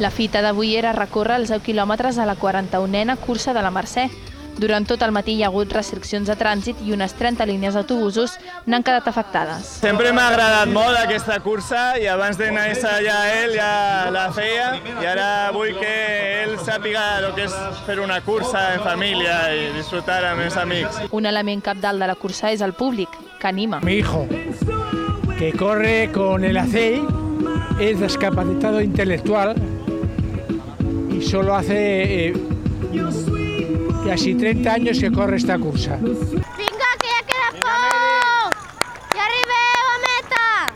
La fita d'avui era recórrer els 10 quilòmetres a la 41a cursa de la Mercè. Durant tot el matí hi ha hagut restriccions de trànsit i unes 30 línies d'autobusos n'han quedat afectades. Sempre m'ha agradat molt aquesta cursa i abans de néixer ja ell ja la feia i ara vull que ell sàpiga el que és fer una cursa en família i disfrutar amb els amics. Un element cabdal de la cursa és el públic, que anima. Mi hijo, que corre con el ACEI, es discapacitado intelectual y solo hace casi 30 años que corre esta cursa. Vinga, que ja queda poc! Ja arribeu a meta!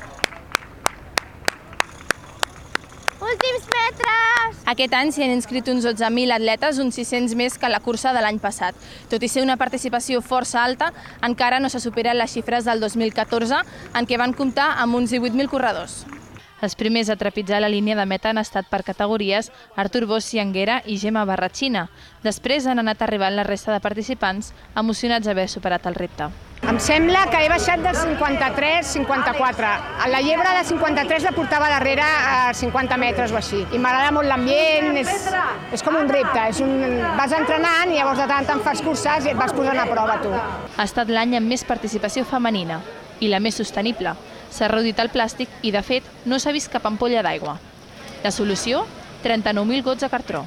Últims metres! Aquest any s'hi han inscrit uns 12.000 atletes, uns 600 més que la cursa de l'any passat. Tot i ser una participació força alta, encara no se superen les xifres del 2014, en què van comptar amb uns 18.000 corredors. Els primers a trepitjar la línia de meta han estat per categories Artur Bossi Anguera i Gemma Barratxina. Després han anat arribant la resta de participants, emocionats d'haver superat el repte. Em sembla que he baixat del 53-54. La llebre de 53 la portava darrere a 50 metres o així. I m'agrada molt l'ambient, és com un repte. Vas entrenant i llavors de tant en tant fas curses i et vas posant a prova tu. Ha estat l'any amb més participació femenina i la més sostenible. S'ha reduït el plàstic i, de fet, no s'ha vist cap ampolla d'aigua. La solució? 39.000 gots de cartró.